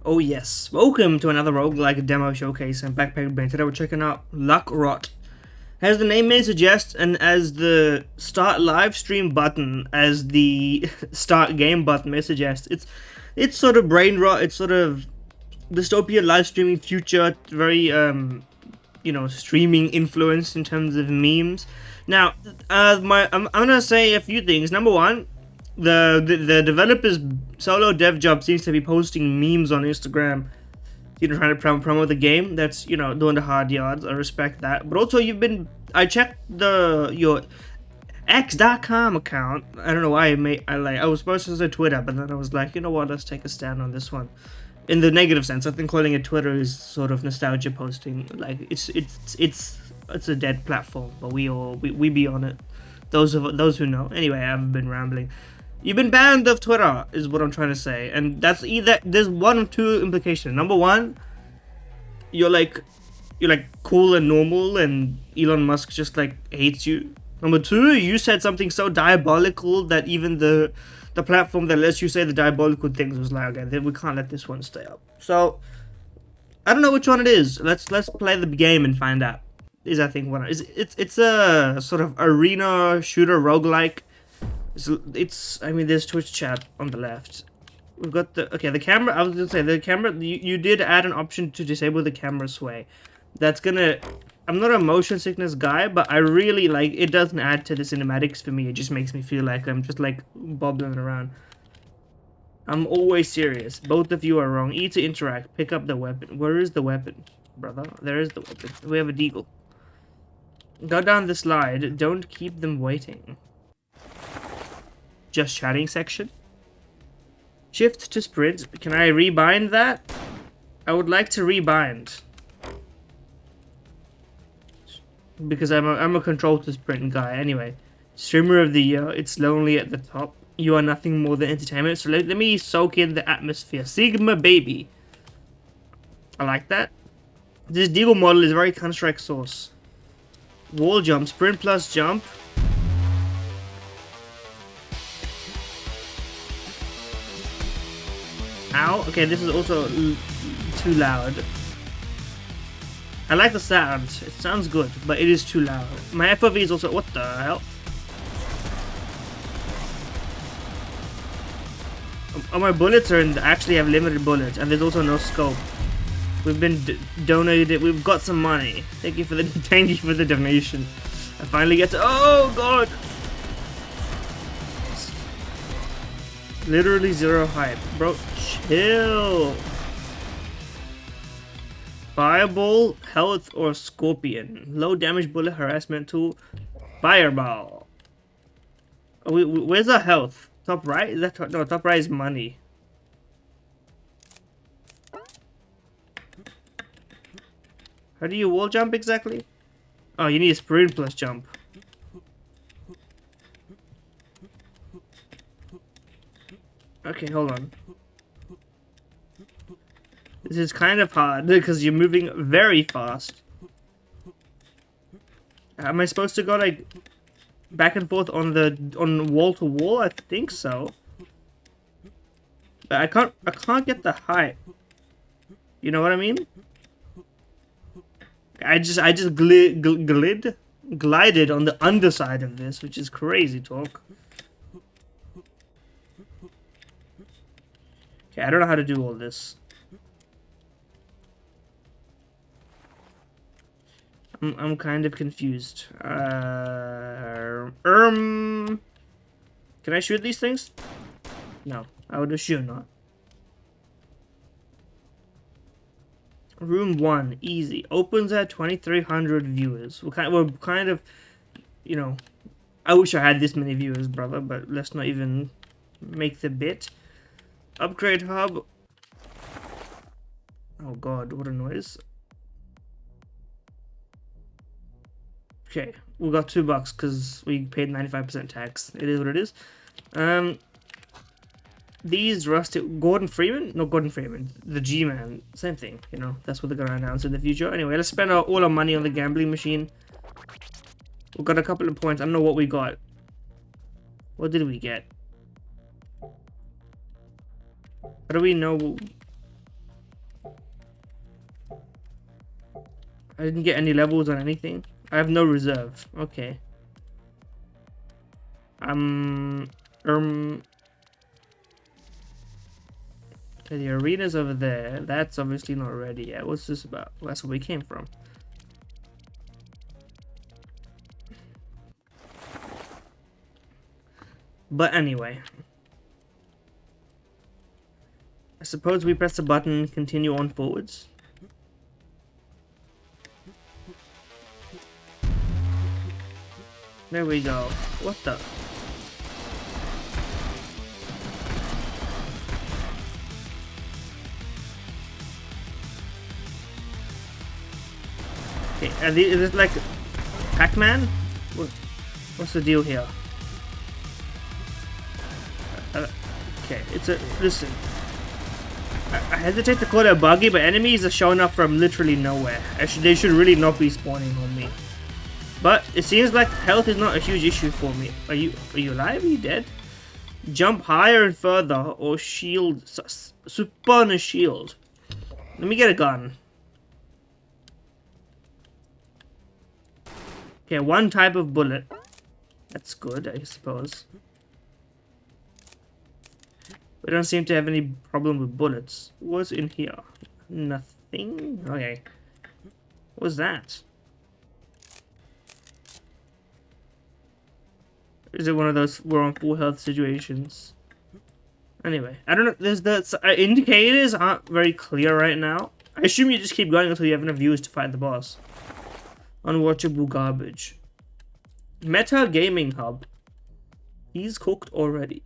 Oh yes, welcome to another roguelike demo showcase and backpack brain. Today we're checking out Luckrot. As the name may suggest, and as the start live stream button, as the start game button may suggest, it's sort of Brainrot. It's sort of dystopian live streaming future, very streaming influence in terms of memes. Now, I'm gonna say a few things. Number one, the developer's solo dev job seems to be posting memes on Instagram, trying to promote the game. That's doing the hard yards. I respect that. But also, I checked your X.com account. I don't know why I was supposed to say Twitter, but then I was like, you know what? Let's take a stand on this one. In the negative sense, I think calling it Twitter is sort of nostalgia posting. Like it's a dead platform, but we be on it. Those who know. Anyway, I've been rambling. You've been banned of Twitter, is what I'm trying to say, and that's either there's one of two implications. Number one, you're like cool and normal, and Elon Musk just like hates you. Number two, you said something so diabolical that even the platform that lets you say the diabolical things was like, okay, we can't let this one stay up. So I don't know which one it is. Let's play the game and find out. Is I think one it's a sort of arena shooter roguelike. I mean, there's Twitch chat on the left. We've got the camera. I was gonna say the camera. You did add an option to disable the camera sway. That's gonna. I'm not a motion sickness guy, but I really like it. Doesn't add to the cinematics for me. It just makes me feel like I'm just like bobbling around. I'm always serious. Both of you are wrong. E to interact. Pick up the weapon. Where is the weapon, brother? There is the weapon. We have a deagle. Go down the slide. Don't keep them waiting. Just chatting section. Shift to sprint. Can I rebind that? I would like to rebind. Because I'm a control to sprint guy. Anyway. Streamer of the year. It's lonely at the top. You are nothing more than entertainment. So let me soak in the atmosphere. Sigma baby. I like that. This deagle model is very Counter-Strike source. Wall jump. Sprint plus jump. Ow. Okay, this is also too loud. I like the sound. It sounds good, but it is too loud. My FOV is also... What the hell? Oh, my bullets actually have limited bullets, and there's also no scope. We've been donated. We've got some money. Thank you for the donation. I finally get to... Oh, God! Literally zero hype. Bro, chill. Fireball, health, or scorpion. Low damage bullet harassment tool. Fireball. Where's our health? Top right? Is that no? Top right is money. How do you wall jump exactly? Oh, you need a sprint plus jump. Okay, hold on. This is kind of hard because you're moving very fast. Am I supposed to go like back and forth on wall to wall? I think so. But I can't get the height. You know what I mean? I just glided on the underside of this, which is crazy talk. Okay, I don't know how to do all this. I'm kind of confused. Can I shoot these things? No, I would assume not. Room 1, easy. Opens at 2,300 viewers. We're kind of, I wish I had this many viewers, brother, but let's not even make the bit. Upgrade hub. Oh god, what a noise. Okay, we got $2 because we paid 95% tax. It is what it is. These rusted Gordon Freeman? No, Gordon Freeman. The G-Man. Same thing, That's what they're gonna announce in the future. Anyway, let's spend all our money on the gambling machine. We've got a couple of points. I don't know what we got. What did we get? How do we know? I didn't get any levels on anything. I have no reserve. Okay. Okay, the arena's over there. That's obviously not ready yet. What's this about? Well, that's where we came from. But anyway. I suppose we press the button, continue on forwards. There we go. What the? Okay, is it like Pac-Man? What's the deal here? Okay, listen. I hesitate to call it a buggy, but enemies are showing up from literally nowhere. They should really not be spawning on me. But it seems like health is not a huge issue for me. Are you alive? Are you dead? Jump higher and further, or shield. Spawn a shield. Let me get a gun. Okay, one type of bullet. That's good, I suppose. We don't seem to have any problem with bullets. What's in here? Nothing? Okay. What's that? Is it one of those we're on full health situations? Anyway, I don't know. There's the indicators aren't very clear right now. I assume you just keep going until you have enough viewers to fight the boss. Unwatchable garbage. Meta Gaming Hub. He's cooked already.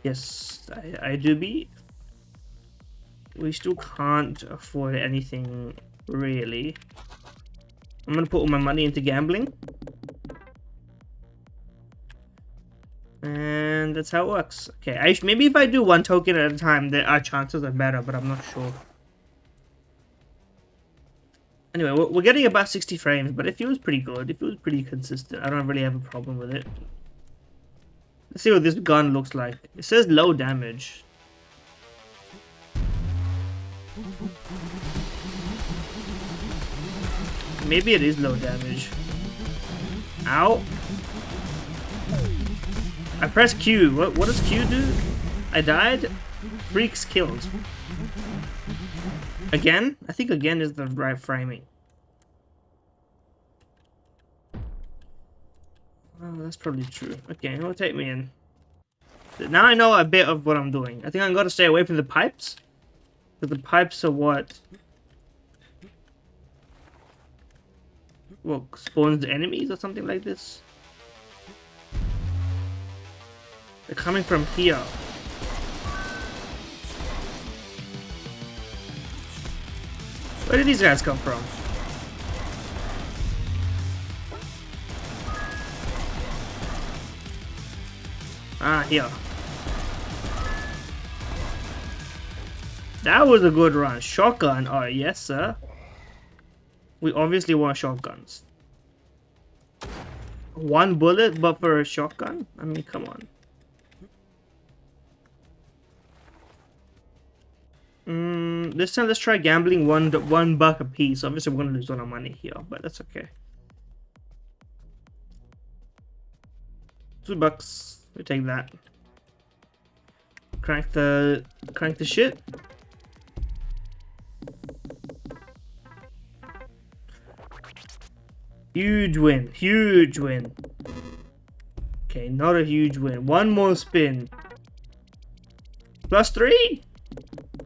Yes, I do be. We still can't afford anything, really. I'm gonna put all my money into gambling. And that's how it works. Okay, maybe if I do one token at a time, our chances are better, but I'm not sure. Anyway, we're getting about 60 frames, but it feels pretty good. It feels pretty consistent. I don't really have a problem with it. Let's see what this gun looks like. It says low damage. Maybe it is low damage. Ow. I pressed Q. What does Q do? I died? Freaks killed. Again? I think again is the right framing. Oh, that's probably true. Okay, it'll take me in. Now I know a bit of what I'm doing. I think I'm gonna stay away from the pipes. Because the pipes are what spawns the enemies or something like this. They're coming from here. Where did these guys come from? Ah, here. That was a good run. Shotgun. Oh, yes, sir. We obviously want shotguns. One bullet, but for a shotgun? I mean, come on. This time let's try gambling one buck a piece. Obviously, we're gonna lose all our money here, but that's okay. $2. We take that. Crank the shit. Huge win. Huge win. Okay, not a huge win. One more spin. +3?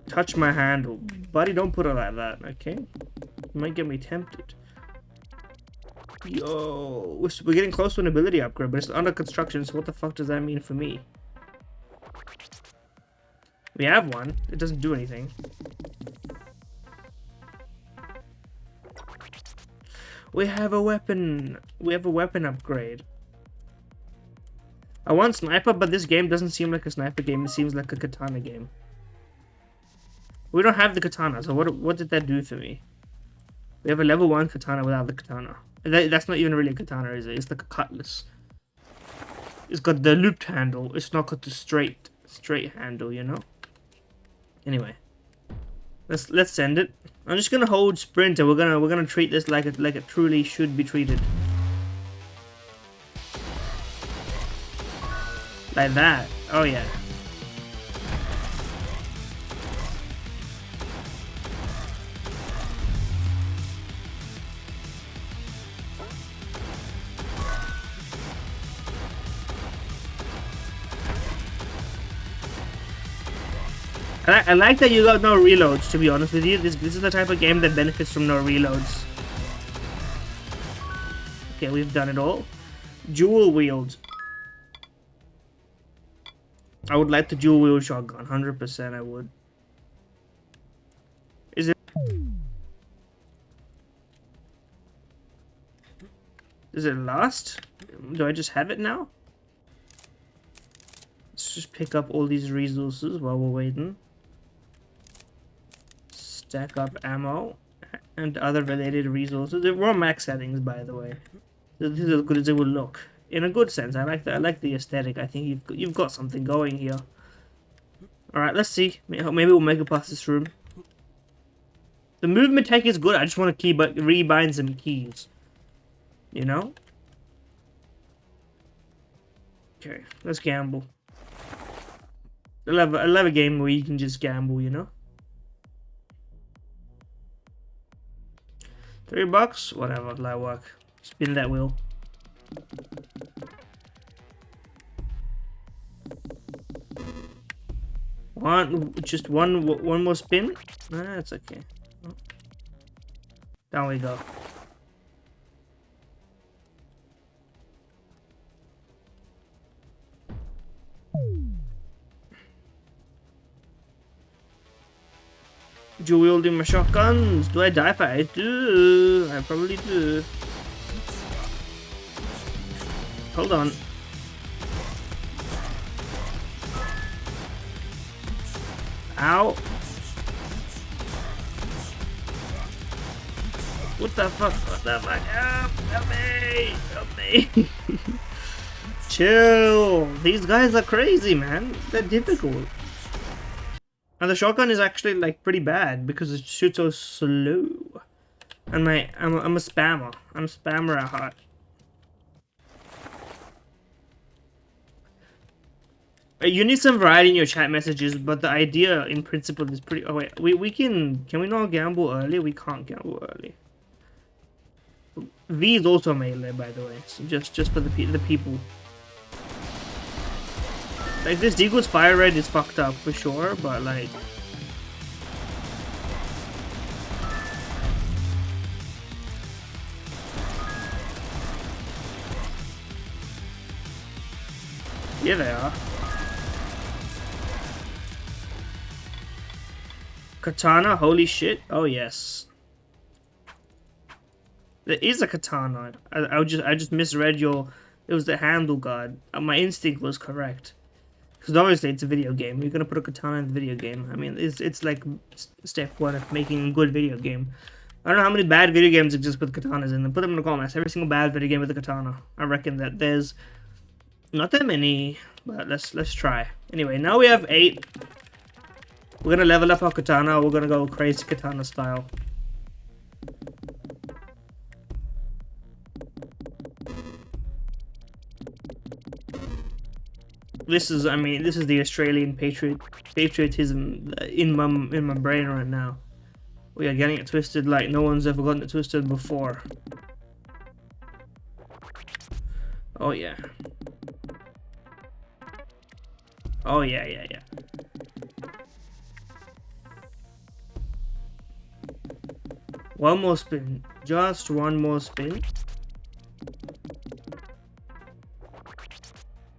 Touch my handle. Buddy, don't put it like that, okay? You might get me tempted. Yo, we're getting close to an ability upgrade, but it's under construction, so what the fuck does that mean for me? We have one. It doesn't do anything. We have a weapon. We have a weapon upgrade. I want sniper, but this game doesn't seem like a sniper game. It seems like a katana game. We don't have the katana, so what did that do for me? We have a level 1 katana without the katana. That's not even really a katana, is it? It's like a cutlass. It's got the looped handle. It's not got the straight handle, you know? Anyway, let's send it. I'm just gonna hold sprint, and we're gonna treat this like it truly should be treated. Like that. Oh yeah. I like that you got no reloads, to be honest with you. This is the type of game that benefits from no reloads. Okay, we've done it all. Dual wield. I would like the dual wield shotgun. 100% I would. Is it... Does it last? Do I just have it now? Let's just pick up all these resources while we're waiting. Stack up ammo and other related resources. They're raw max settings, by the way. This is as good as it will look. In a good sense, I like that. I like the aesthetic. I think you've got something going here. All right, let's see. Maybe we'll make it past this room. The movement tech is good. I just want to rebind some keys. You know. Okay, let's gamble. I love a game where you can just gamble. You know. $3, whatever, light work. Spin that wheel. Just one more spin. That's okay. Down we go. Dual wielding my shotguns. Do I die if I do? I probably do. Hold on. Ow. What the fuck? What the fuck? Help me! Help me! Chill. These guys are crazy, man. They're difficult. And the shotgun is actually like pretty bad because it shoots so slow. And I'm a spammer. I'm a spammer at heart. You need some variety in your chat messages, but the idea in principle is pretty. Oh wait, we can we not gamble early? We can't gamble early. V is also melee, by the way. So just for the people. Like, this Deagle's fire rate is fucked up for sure, but like... Yeah, they are. Katana, holy shit. Oh, yes. There is a katana. I just misread your... It was the handle guard. My instinct was correct. Because obviously it's a video game. You're gonna put a katana in the video game. I mean, it's like step one of making a good video game. I don't know how many bad video games exist with katanas in them. Put them in the comments. Every single bad video game with a katana. I reckon that there's not that many, but let's try. Anyway, now we have 8. We're gonna level up our katana. We're gonna go crazy katana style. This is, I mean, this is the Australian patriotism in my brain right now. We are getting it twisted like no one's ever gotten it twisted before. Oh yeah. Oh yeah. One more spin. Just one more spin.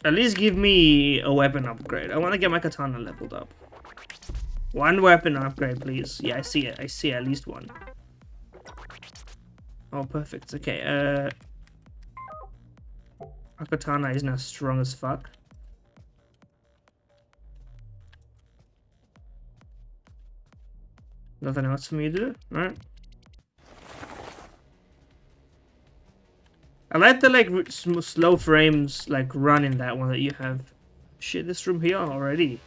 At least give me a weapon upgrade. I want to get my katana leveled up. One weapon upgrade, please. Yeah, I see it. I see at least one. Oh, perfect. Okay, our katana is now strong as fuck. Nothing else for me to do? Alright. I like the like slow frames like run in that one that you have. Shit, this room here already.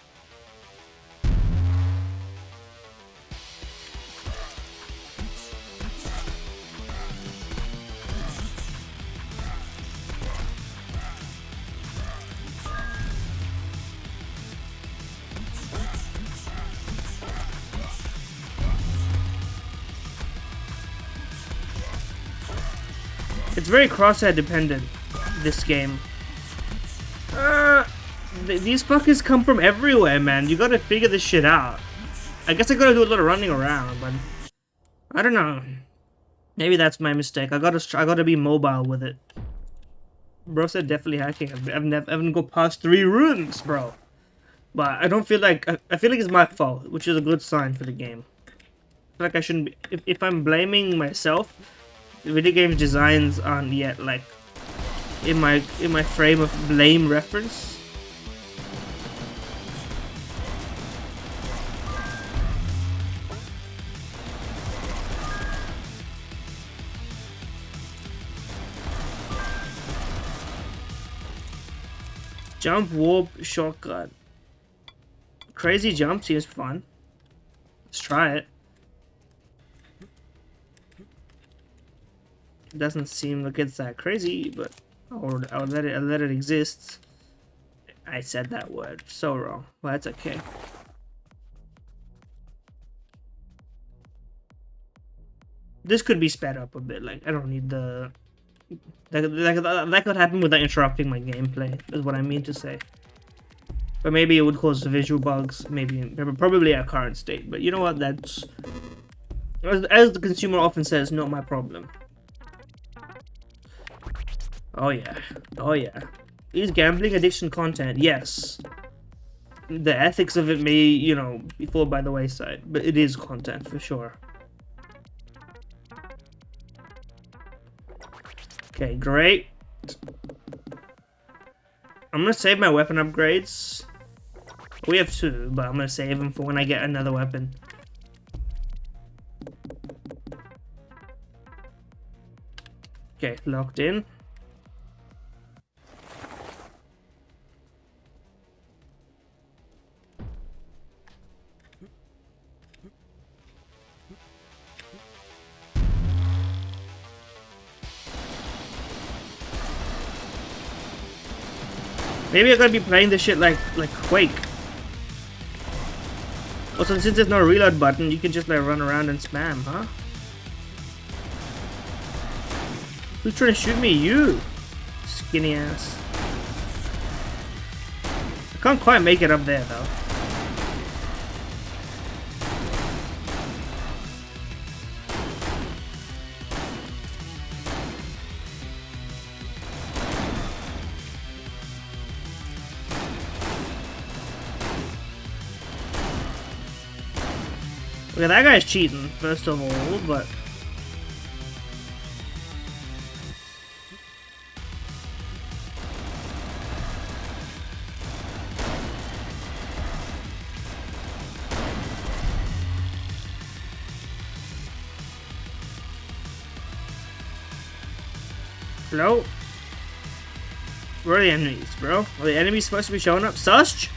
It's very crosshair dependent, this game. These fuckers come from everywhere, man. You gotta figure this shit out. I guess I gotta do a lot of running around, but I don't know. Maybe that's my mistake. I gotta be mobile with it. Bro said definitely hacking. I haven't go past 3 rooms, bro. But I don't feel like I feel like it's my fault, which is a good sign for the game. I feel like I shouldn't be. If I'm blaming myself, the video game's designs aren't yet like in my frame of blame reference. Jump, warp, shortcut. Crazy jump seems fun. Let's try it. It doesn't seem like it's that crazy, but I'll let it exist. I said that word so wrong, but that's okay. This could be sped up a bit. Like I don't need the. That could happen without interrupting my gameplay, is what I mean to say. But maybe it would cause visual bugs, probably at current state. But you know what, that's... As the consumer often says, not my problem. Oh yeah, oh yeah. Is gambling addiction content? Yes. The ethics of it may, you know, fall by the wayside, but it is content for sure. Okay, great. I'm gonna save my weapon upgrades. We have 2, but I'm gonna save them for when I get another weapon. Okay, locked in. Maybe I'm gonna be playing this shit like Quake. Also, since there's no reload button, you can just like run around and spam, huh? Who's trying to shoot me? You! Skinny ass. I can't quite make it up there though. Okay, that guy's cheating, first of all, but... Hello? Where are the enemies, bro? Are the enemies supposed to be showing up? Sus?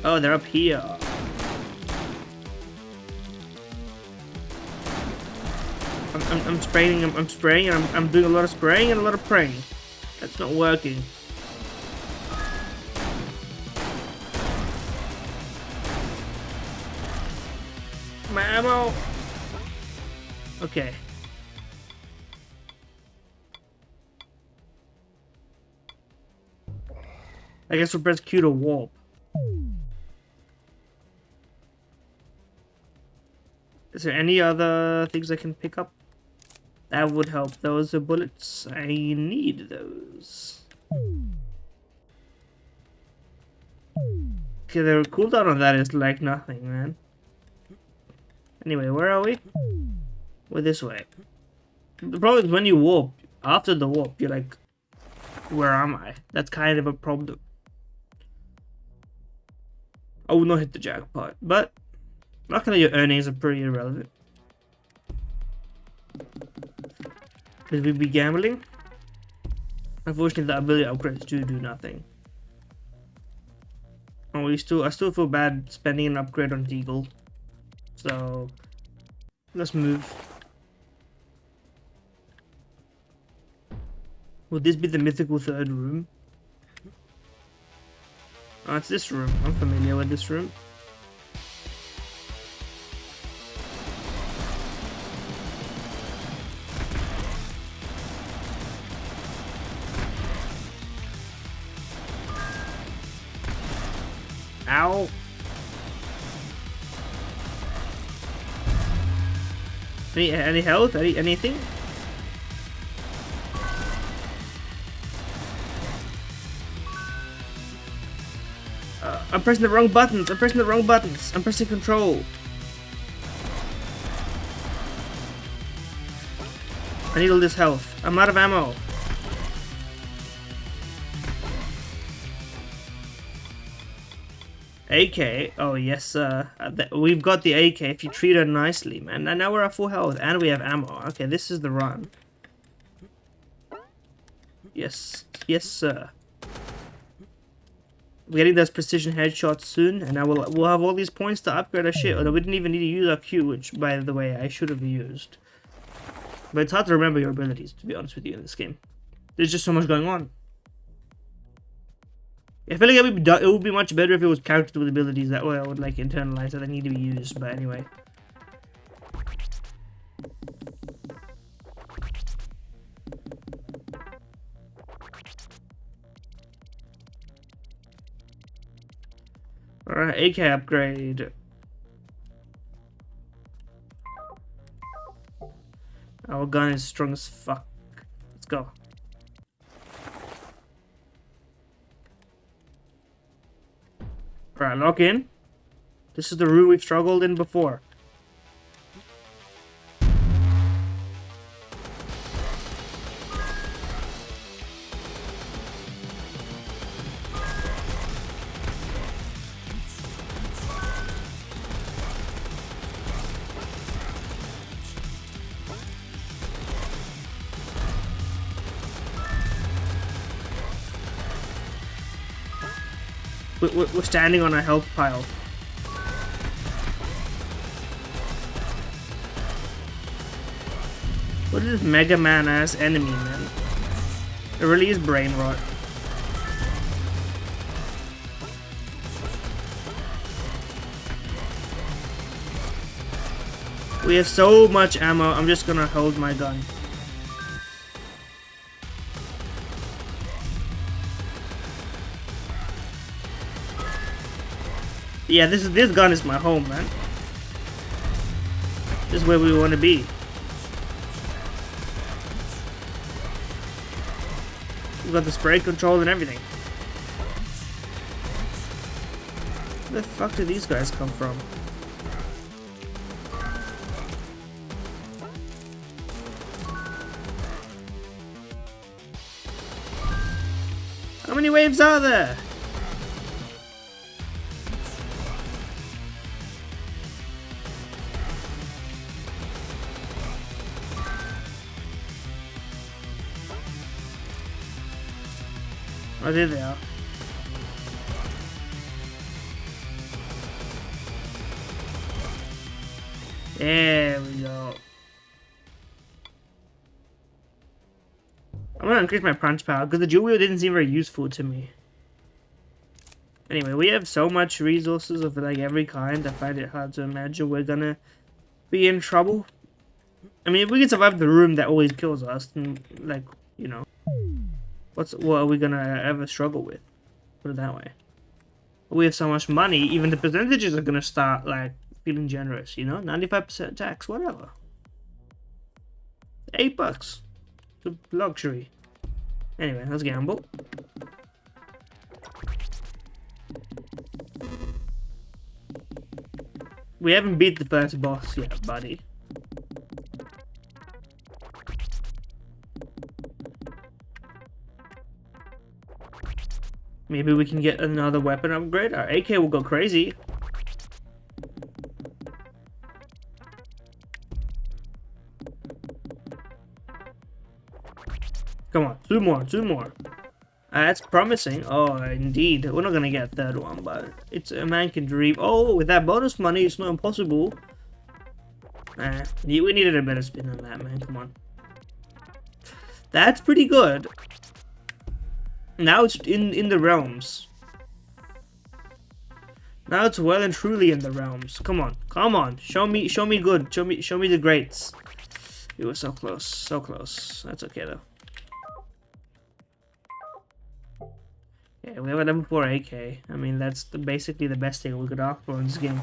Oh, they're up here. I'm spraying, I'm spraying, and I'm doing a lot of spraying and a lot of praying. That's not working. My ammo! Okay. I guess we'll press Q to warp. Is there any other things I can pick up? That would help. Those are bullets. I need those. Okay, the cooldown on that is like nothing, man. Anyway, where are we? We're this way. The problem is when you warp, after the warp, you're like, where am I? That's kind of a problem. I would not hit the jackpot, but luckily your earnings are pretty irrelevant. Could we be gambling? Unfortunately, the ability upgrades do nothing. Oh, I still feel bad spending an upgrade on Deagle. So let's move. Will this be the mythical third room? Oh, it's this room. I'm familiar with this room. Ow. Any health? Anything? I'm pressing the wrong buttons. I'm pressing control. I need all this health. I'm out of ammo. AK. Oh, yes, sir. We've got the AK if you treat her nicely, man. And now we're at full health and we have ammo. Okay, this is the run. Yes. Yes, sir. We're getting those precision headshots soon, and now we'll have all these points to upgrade our shit. Although we didn't even need to use our Q, which, by the way, I should have used. But it's hard to remember your abilities, to be honest with you, in this game. There's just so much going on. I feel like it would be much better if it was characters with abilities that way I would like internalize that they need to be used, but anyway. Alright, AK upgrade. Our gun is strong as fuck. Let's go. Alright, lock in. This is the route we've struggled in before. We're standing on a health pile. What is this Mega Man ass enemy, man? It really is Brainrot. We have so much ammo, I'm just gonna hold my gun. Yeah, this gun is my home, man. This is where we want to be. We've got the spray control and everything. Where the fuck did these guys come from? How many waves are there? Oh, there they are. There we go. I'm gonna increase my punch power because the dual wheel didn't seem very useful to me. Anyway, we have so much resources of like every kind. I find it hard to imagine we're gonna be in trouble. I mean, if we can survive the room that always kills us, then like, you know. What are we gonna ever struggle with? Put it that way. We have so much money, even the percentages are gonna start like feeling generous, you know? 95% tax, whatever. $8. It's a luxury. Anyway, let's gamble. We haven't beat the first boss yet, buddy. Maybe we can get another weapon upgrade. Our AK will go crazy. Come on, two more. That's promising. Oh, indeed. We're not gonna get a third one, but it's a man can dream. Oh, with that bonus money, it's not impossible. We needed a better spin than that, man. Come on. That's pretty good. Now it's in the realms. Now it's well and truly in the realms. Come on. Show me good. Show me the greats. We were so close. That's okay though. Yeah, we have a level 4 AK. I mean, that's basically the best thing we could ask for in this game.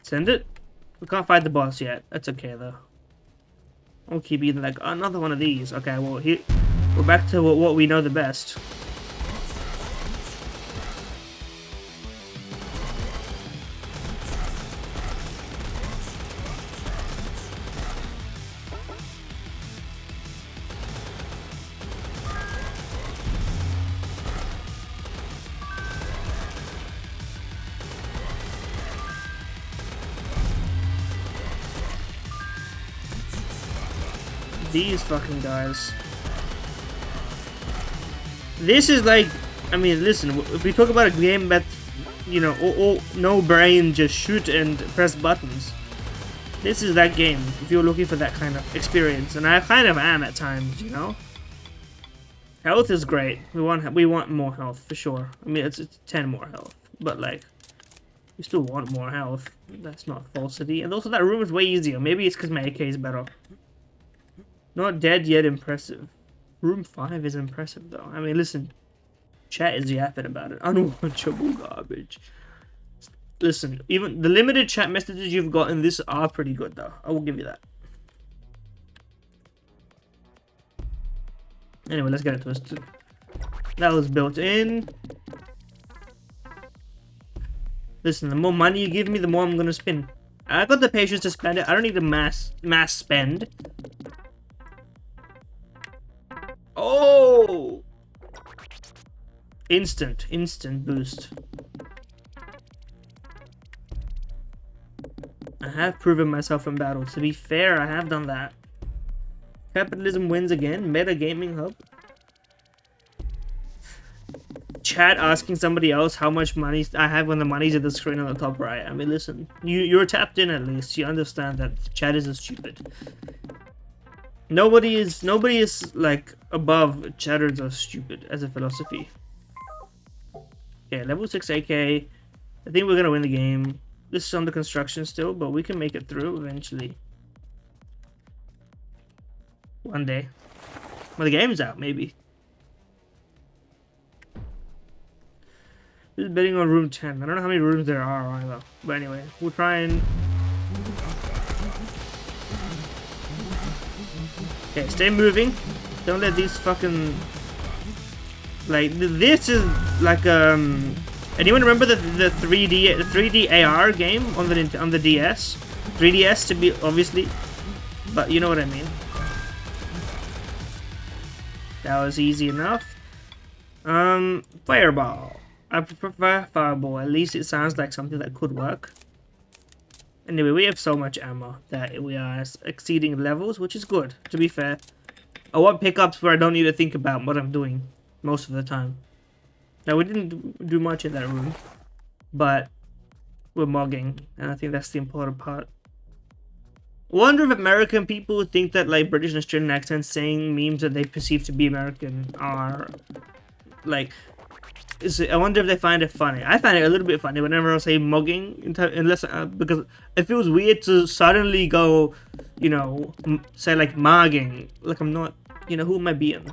Send it. We can't fight the boss yet. That's okay, though. I'll keep eating, like, another one of these. Okay, well, here... We're back to what we know the best. These fucking guys. This is like, I mean, listen, if we talk about a game that, you know, no brain, just shoot and press buttons, this is that game, if you're looking for that kind of experience, and I kind of am at times, you know? Health is great. We want more health, for sure. I mean, it's 10 more health, but, like, we still want more health. That's not falsity. And also, that room is way easier. Maybe it's because my AK is better. Not dead yet impressive. Room 5 is impressive, though. I mean, listen. Chat is yapping about it. Unwatchable garbage. Listen, even the limited chat messages you've got in this are pretty good, though. I will give you that. Anyway, let's get into this. That was built in. Listen, the more money you give me, the more I'm gonna spend. I got the patience to spend it. I don't need to mass spend. Oh! Instant boost. I have proven myself in battle. To be fair, I have done that. Capitalism wins again. Meta Gaming Hub. Chat asking somebody else how much money I have when the money's at the screen on the top right. I mean, listen. You're tapped in at least. You understand that chat isn't stupid. Nobody is like above chatters are stupid as a philosophy. Okay, level 6 AK. I think we're gonna win the game. This is under construction still, but we can make it through eventually. One day. When the game's out, maybe. This is betting on room 10. I don't know how many rooms there are either. But anyway, we'll try and... Okay, stay moving. Don't let these fucking... Like, this is like, anyone remember the 3D AR game on the DS? 3DS to be, obviously. But you know what I mean. That was easy enough. Fireball. I prefer Fireball. At least it sounds like something that could work. Anyway, we have so much ammo that we are exceeding levels, which is good, to be fair. I want pickups where I don't need to think about what I'm doing most of the time. Now, we didn't do much in that room, but we're mugging, and I think that's the important part. I wonder if American people think that, like, British and Australian accents saying memes that they perceive to be American are, like... I wonder if they find it funny. I find it a little bit funny whenever I say mugging, unless because it feels weird to suddenly go, you know, say like mugging. Like I'm not, you know, who am I being?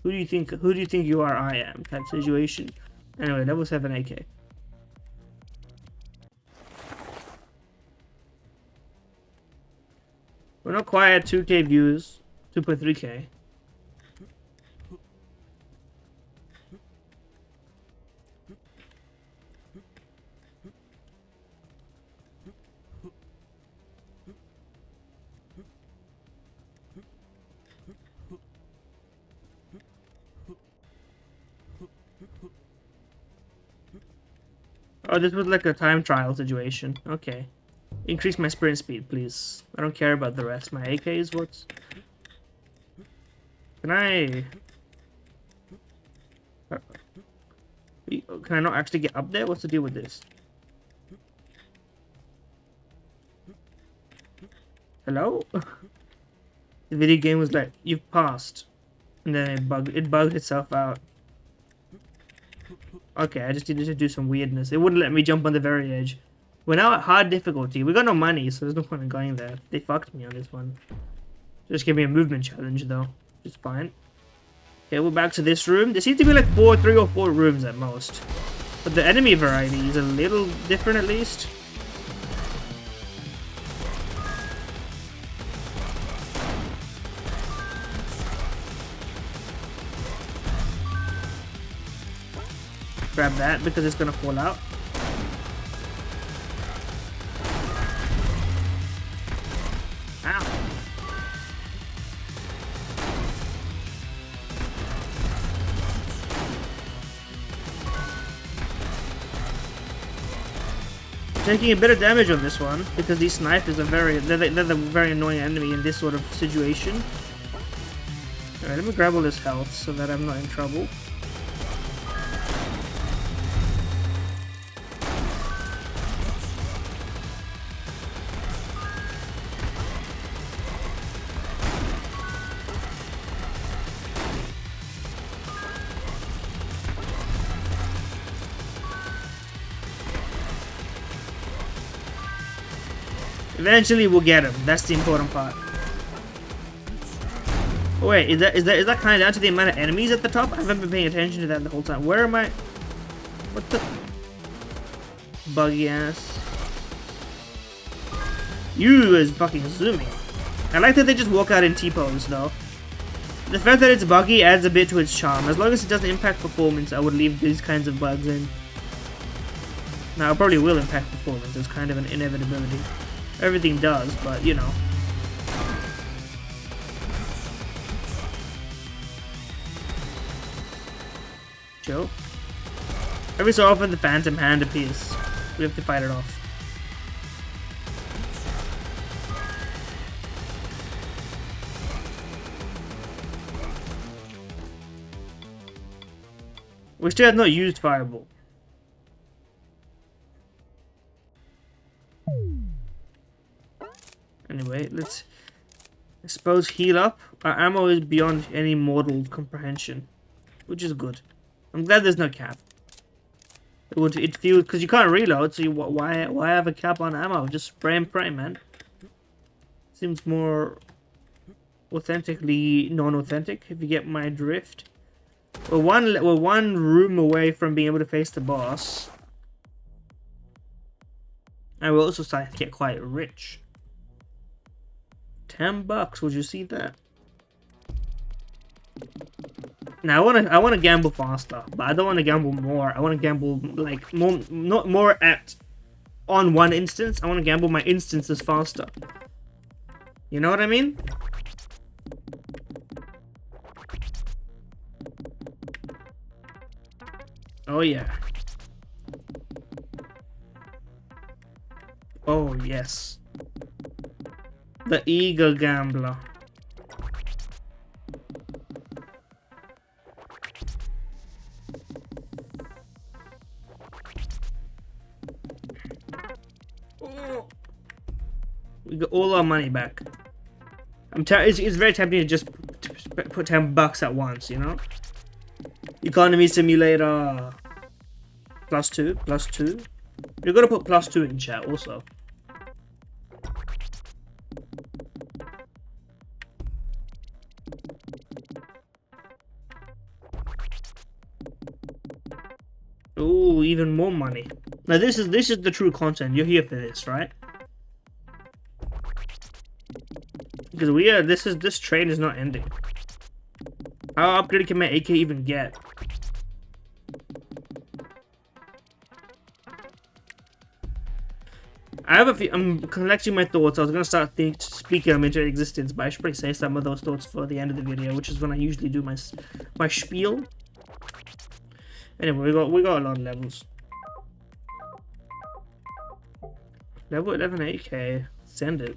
Who do you think you are? I am type situation. Anyway, level 7 AK. We're not quite at 2K views, 2.3K. Oh, this was like a time trial situation. Okay. Increase my sprint speed, please. I don't care about the rest. My AK is what's... Can I not actually get up there? What's the deal with this? Hello? The video game was like, you've passed. And then it bugged itself out. Okay, I just needed to do some weirdness. It wouldn't let me jump on the very edge. We're now at hard difficulty. We got no money, so there's no point in going there. They fucked me on this one. Just give me a movement challenge, though. Which is fine. Okay, we're back to this room. There seems to be like 3 or 4 rooms at most. But the enemy variety is a little different at least. Grab that because it's gonna fall out. Ow. Taking a bit of damage on this one because these snipers are they're the very annoying enemy in this sort of situation. Alright, let me grab all this health so that I'm not in trouble. Eventually we'll get him. That's the important part. Oh wait, is that kind of down to the amount of enemies at the top? I haven't been paying attention to that the whole time. Where am I? What the? Buggy ass. You is fucking zooming. I like that they just walk out in T-pose though. The fact that it's buggy adds a bit to its charm. As long as it doesn't impact performance, I would leave these kinds of bugs in. Now, it probably will impact performance. It's kind of an inevitability. Everything does, but you know. Chill. Every so often the phantom hand appears. We have to fight it off. We still have not used Fireball. Anyway, let's, I suppose, heal up. Our ammo is beyond any mortal comprehension, which is good. I'm glad there's no cap. It feels, because you can't reload, so why have a cap on ammo? Just spray and pray, man. Seems more authentically non-authentic, if you get my drift. We're one room away from being able to face the boss, and we're also starting to get quite rich. $10, would you see that? Now I wanna gamble faster, but I don't wanna gamble more. I wanna gamble like not more on one instance. I wanna gamble my instances faster. You know what I mean? Oh yeah. Oh yes. The Eagle Gambler. Oh. We got all our money back. It's very tempting to just put $10 at once, you know? Economy simulator. +2, +2. You're gonna put +2 in chat also. Ooh, even more money. Now this is the true content. You're here for this, right? Because this train is not ending. How upgraded can my AK even get? I have a few. I'm collecting my thoughts. I was gonna start speaking them into existence, but I should probably say some of those thoughts for the end of the video, which is when I usually do my spiel. Anyway, we got a lot of levels. Level 11 AK. Send it.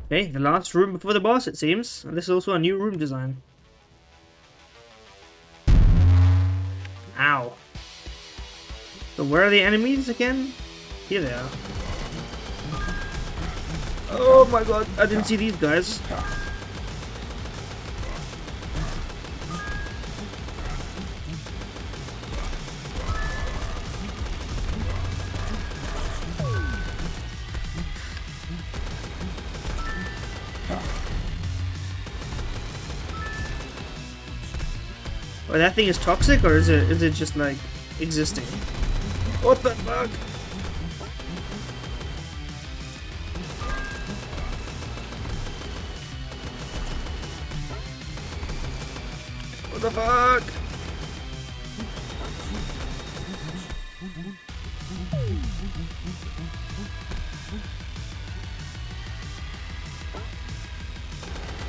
Okay, the last room before the boss, it seems. And this is also a new room design. Ow. So where are the enemies again? Here they are. Oh my god, I didn't see these guys. But that thing is toxic, or is it just like existing? What the fuck? What the fuck?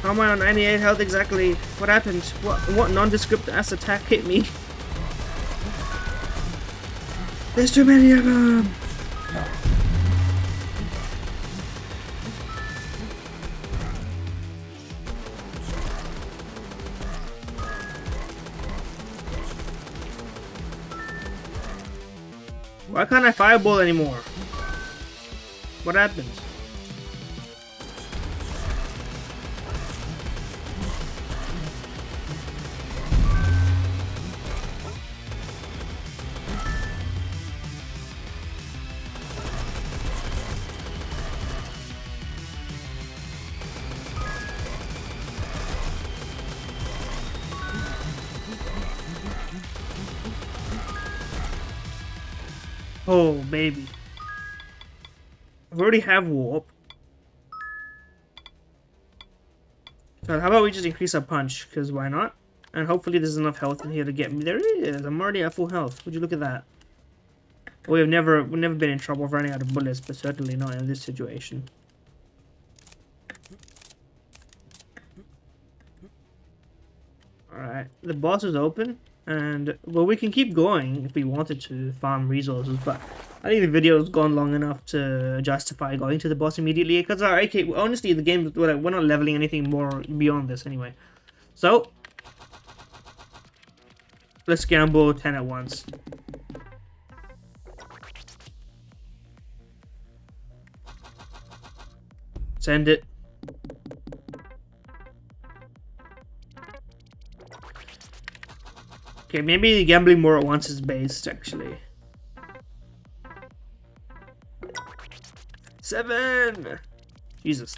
How am I on 98 health exactly? What happened? What nondescript ass attack hit me? There's too many of them! Why can't I fireball anymore? What happened? Oh, baby. I already have warp. So how about we just increase our punch? Because why not? And hopefully there's enough health in here to get me. There it is. I'm already at full health. Would you look at that? We've never been in trouble of running out of bullets, but certainly not in this situation. Alright, the boss is open. And, well, we can keep going if we wanted to farm resources, but I think the video's gone long enough to justify going to the boss immediately, because honestly, the game, we're not leveling anything more beyond this anyway. So, let's gamble 10 at once. Send it. Okay, maybe gambling more at once is based, actually. 7! Jesus.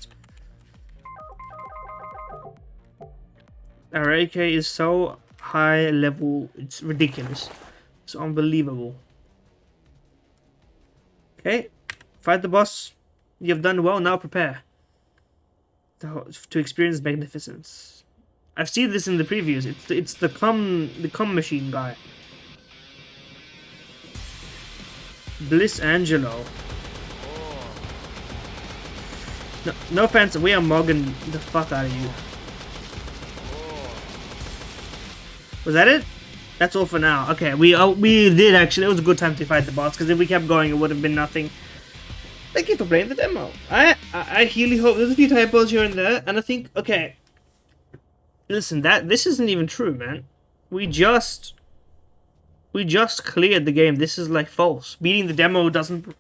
Our AK is so high level, it's ridiculous. It's unbelievable. Okay, fight the boss. You've done well, now prepare to experience magnificence. I've seen this in the previews. It's the cum machine guy. Bliss Angelo. No offense, we are mugging the fuck out of you. Was that it? That's all for now. Okay, we did actually. It was a good time to fight the boss, because if we kept going, it would have been nothing. Thank you for playing the demo. I really hope there's a few typos here and there, and I think okay. Listen, this isn't even true, man. We just cleared the game. This is like false. Beating the demo doesn't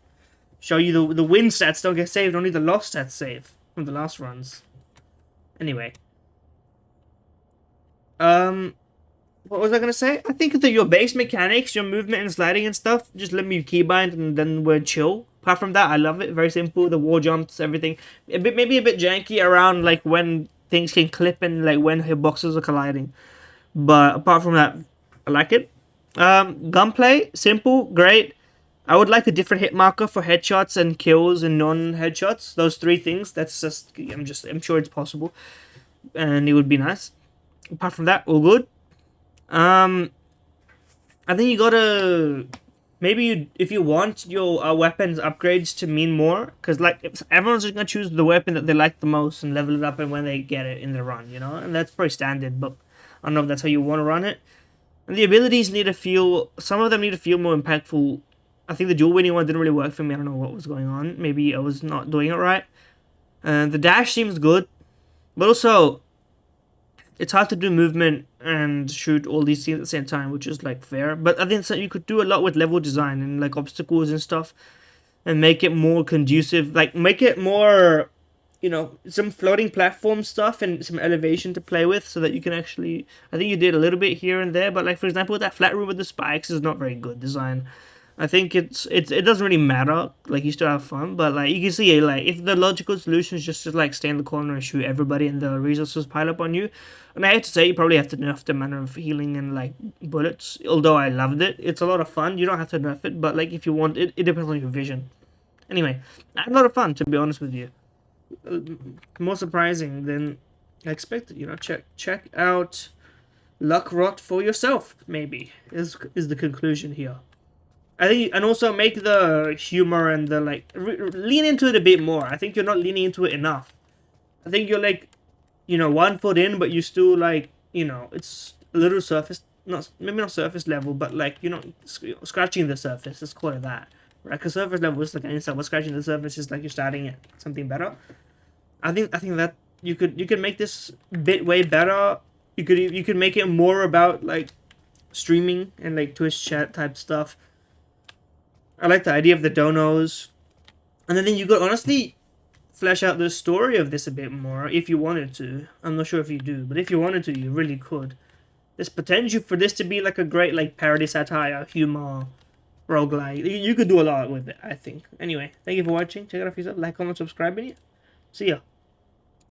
show you the win stats don't get saved. Only the loss stats save from the last runs. Anyway, what was I gonna say? I think that your base mechanics, your movement and sliding and stuff, just let me keybind and then we're chill. Apart from that, I love it. Very simple. The wall jumps, everything. Maybe a bit janky around like when things can clip and like when hitboxes are colliding, but apart from that, I like it. Gunplay, simple, great. I would like a different hit marker for headshots and kills and non-headshots. Those three things. That's just I'm sure it's possible, and it would be nice. Apart from that, all good. I think you gotta if you want your weapons upgrades to mean more, because like everyone's just gonna choose the weapon that they like the most and level it up and when they get it in the run, you know, and that's pretty standard. But I don't know if that's how you want to run it. And the abilities need to feel. Some of them need to feel more impactful. I think the dual winning one didn't really work for me. I don't know what was going on. Maybe I was not doing it right. And the dash seems good, but also it's hard to do movement and shoot all these things at the same time, which is like fair. But I think so you could do a lot with level design and like obstacles and stuff, and make it more conducive. Like make it more, you know, some floating platform stuff and some elevation to play with, so that you can actually. I think you did a little bit here and there, but like for example, that flat room with the spikes is not very good design. I think it doesn't really matter. Like, you still have fun, but like you can see, like, if the logical solution is just to like stay in the corner and shoot everybody and the resources pile up on you, and I hate to say, you probably have to nerf the amount of healing and like bullets. Although I loved it, it's a lot of fun. You don't have to nerf it, but like if you want it, it depends on your vision. Anyway, I had a lot of fun, to be honest with you. More surprising than I expected. You know, check out Luckrot for yourself. Maybe is the conclusion here. I think, and also make the humor and the like lean into it a bit more. I think you're not leaning into it enough. I think you're like, you know, 1 foot in, but you still like, you know, it's a little surface, not maybe not surface level, but like, you know, scratching the surface. Let's call it that, right? Because surface level is like an inside, but scratching the surface is like you're starting at something better. I think that you could make this bit way better. You could make it more about like streaming and like Twitch chat type stuff. I like the idea of the Donos. And then you could honestly flesh out the story of this a bit more if you wanted to. I'm not sure if you do, but if you wanted to, you really could. There's potential for this to be like a great like parody, satire, humor, roguelike. You could do a lot with it, I think. Anyway, thank you for watching. Check it out for yourself. Like, comment, subscribe, and yeah. See ya.